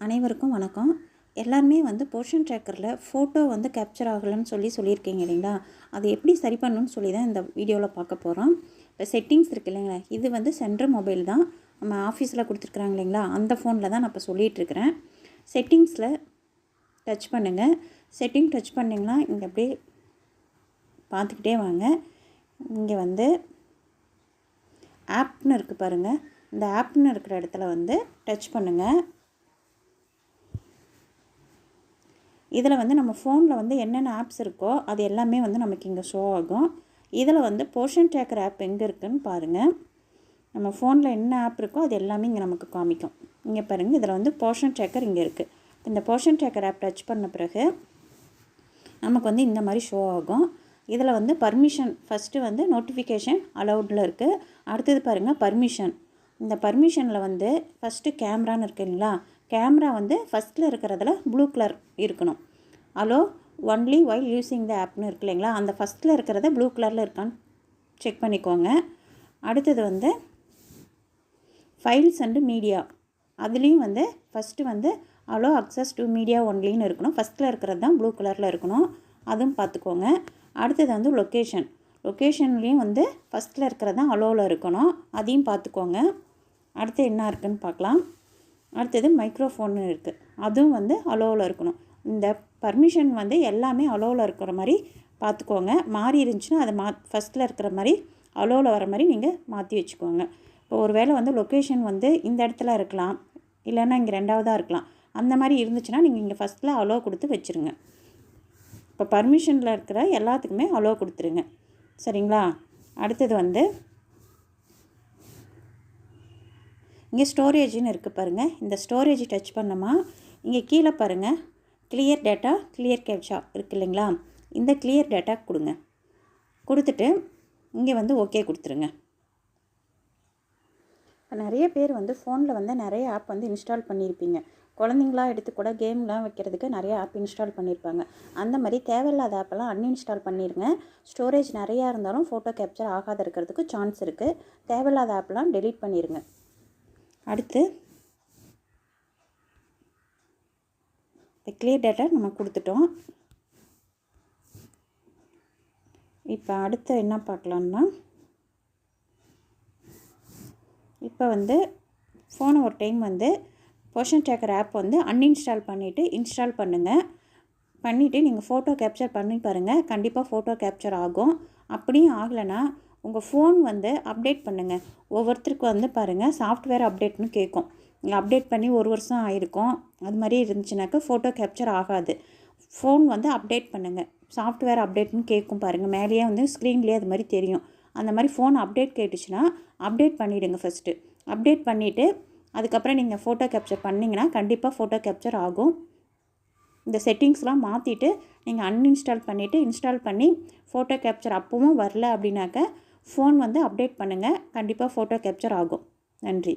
அனைவருக்கும் வணக்கம். எல்லாருமே வந்து போர்ஷன் ட்ராக்கரில் ஃபோட்டோ வந்து கேப்சர் ஆகலைன்னு சொல்லியிருக்கீங்க இல்லைங்களா? அது எப்படி சரி பண்ணணும்னு சொல்லி தான் இந்த வீடியோவில் பார்க்க போகிறோம். இப்போ செட்டிங்ஸ் இருக்குது இல்லைங்களா, இது வந்து சென்ட்ரு மொபைல் தான் நம்ம ஆஃபீஸில் கொடுத்துருக்குறாங்க இல்லைங்களா, அந்த ஃபோனில் தான் நான் இப்போ சொல்லிகிட்ருக்கிறேன். செட்டிங்ஸில் டச் பண்ணுங்கள். செட்டிங் டச் பண்ணிங்கன்னா இங்கே அப்படியே பார்த்துக்கிட்டே வாங்க. இங்கே வந்து ஆப்னு இருக்குது பாருங்கள். இந்த ஆப்னு இருக்கிற இடத்துல வந்து டச் பண்ணுங்கள். இதில் வந்து நம்ம ஃபோனில் வந்து என்னென்ன ஆப்ஸ் இருக்கோ அது எல்லாமே வந்து நமக்கு இங்கே ஷோ ஆகும். இதில் வந்து போர்ஷன் ட்ராக்கர் ஆப் எங்கே இருக்குதுன்னு பாருங்கள். நம்ம ஃபோனில் என்ன ஆப் இருக்கோ அது எல்லாமே இங்கே நமக்கு காமிக்கும். இங்கே பாருங்கள், இதில் வந்து போர்ஷன் ட்ராக்கர் இங்கே இருக்குது. இந்த போர்ஷன் ட்ராக்கர் ஆப் டச் பண்ண பிறகு நமக்கு வந்து இந்த மாதிரி ஷோ ஆகும். இதில் வந்து பர்மிஷன் ஃபஸ்ட்டு வந்து நோட்டிஃபிகேஷன் அலவுடில் இருக்குது. அடுத்தது பாருங்கள் பர்மிஷன். இந்த பர்மிஷனில் வந்து ஃபஸ்ட்டு கேமரான்னு இருக்குது இல்லைங்களா, கேமரா வந்து ஃபஸ்ட்டில் இருக்கிறதுல ப்ளூ கலர் இருக்கணும். Allow only while using the ஆப்னு இருக்கு இல்லைங்களா, அந்த ஃபஸ்ட்டில் இருக்கிறத ப்ளூ கலரில் இருக்கான்னு செக் பண்ணிக்கோங்க. அடுத்தது வந்து ஃபைல்ஸ் அண்டு மீடியா, அதுலேயும் வந்து ஃபஸ்ட்டு வந்து அலோ அக்சஸ் டு மீடியா ஒன்லின்னு இருக்கணும். ஃபஸ்ட்டில் இருக்கிறது தான் ப்ளூ கலரில் இருக்கணும், அதுவும் பார்த்துக்கோங்க. அடுத்தது வந்து லொக்கேஷன்லேயும் வந்து ஃபஸ்ட்டில் இருக்கிறது தான் அலோவில் இருக்கணும், அதையும் பார்த்துக்கோங்க. அடுத்து என்ன இருக்குதுன்னு பார்க்கலாம். அடுத்தது மைக்ரோஃபோன்னு இருக்குது, அதுவும் வந்து அலோவில் இருக்கணும். இந்த பர்மிஷன் வந்து எல்லாமே அலோவில் இருக்கிற மாதிரி பார்த்துக்கோங்க. மாறி இருந்துச்சுன்னா அதை ஃபஸ்ட்டில் இருக்கிற மாதிரி அலோவில் வர மாதிரி நீங்கள் மாற்றி வச்சுக்கோங்க. இப்போ ஒரு வேளை வந்து லொக்கேஷன் வந்து இந்த இடத்துல இருக்கலாம், இல்லைன்னா இங்கே ரெண்டாவதாக இருக்கலாம். அந்த மாதிரி இருந்துச்சுன்னா நீங்கள் இங்கே ஃபஸ்ட்டில் அலோ கொடுத்து வச்சுருங்க. இப்போ பர்மிஷனில் இருக்கிற எல்லாத்துக்குமே அலோ கொடுத்துருங்க, சரிங்களா? அடுத்தது வந்து இங்கே ஸ்டோரேஜ்னு இருக்குது பாருங்கள். இந்த ஸ்டோரேஜ் டச் பண்ணோமா, இங்கே கீழே பாருங்கள் கிளியர் டேட்டா கிளியர் கேப்சா இருக்குது இல்லைங்களா, இந்த கிளியர் டேட்டா கொடுங்க. கொடுத்துட்டு இங்கே வந்து ஓகே கொடுத்துருங்க. இப்போ நிறைய பேர் வந்து ஃபோனில் வந்து நிறைய ஆப் வந்து இன்ஸ்டால் பண்ணியிருப்பீங்க. குழந்தைங்களாம் எடுத்து கூட கேம்லாம் வைக்கிறதுக்கு நிறைய ஆப் இன்ஸ்டால் பண்ணியிருப்பாங்க. அந்த மாதிரி தேவையில்லாத ஆப்பெல்லாம் அன்இன்ஸ்டால் பண்ணிடுங்க. ஸ்டோரேஜ் நிறையா இருந்தாலும் ஃபோட்டோ கேப்சர் ஆகாத இருக்கிறதுக்கு சான்ஸ் இருக்குது. தேவையில்லாத ஆப்லாம் டெலீட் பண்ணிடுங்க. அடுத்து இப்போ கிளியர் டேட்டா நம்ம கொடுத்துட்டோம். இப்போ அடுத்து என்ன பார்க்கலான்னா, இப்போ வந்து ஃபோனை ஒரு டைம் வந்து போர்ஷன் ட்ராக்கர் ஆப் வந்து அன்இன்ஸ்டால் பண்ணிவிட்டு இன்ஸ்டால் பண்ணுங்கள். பண்ணிவிட்டு நீங்கள் ஃபோட்டோ கேப்சர் பண்ணி பாருங்கள், கண்டிப்பாக ஃபோட்டோ கேப்சர் ஆகும். அப்படியும் ஆகலைன்னா உங்கள் ஃபோன் வந்து அப்டேட் பண்ணுங்கள். ஒவ்வொருத்தருக்கு வந்து பாருங்கள் சாஃப்ட்வேர் அப்டேட்னு கேட்கும். நீங்கள் அப்டேட் பண்ணி 1 வருஷம் ஆகிருக்கும், அது மாதிரி இருந்துச்சுனாக்கா ஃபோட்டோ கேப்சர் ஆகாது. ஃபோன் வந்து அப்டேட் பண்ணுங்கள். சாஃப்ட்வேர் அப்டேட்னு கேட்கும் பாருங்கள், மேலேயே வந்து ஸ்க்ரீன்லேயே அது மாதிரி தெரியும். அந்த மாதிரி ஃபோன் அப்டேட் கேட்டுச்சுன்னா அப்டேட் பண்ணிவிடுங்க ஃபஸ்ட்டு. அப்டேட் பண்ணிவிட்டு அதுக்கப்புறம் நீங்கள் ஃபோட்டோ கேப்சர் பண்ணிங்கன்னா கண்டிப்பாக ஃபோட்டோ கேப்சர் ஆகும். இந்த செட்டிங்ஸ்லாம் மாற்றிட்டு நீங்கள் அன்இன்ஸ்டால் பண்ணிவிட்டு இன்ஸ்டால் பண்ணி ஃபோட்டோ கேப்சர் அப்பவும் வரல அப்படின்னாக்க ஃபோன் வந்து அப்டேட் பண்ணுங்கள், கண்டிப்பாக ஃபோட்டோ கேப்சர் ஆகும். நன்றி.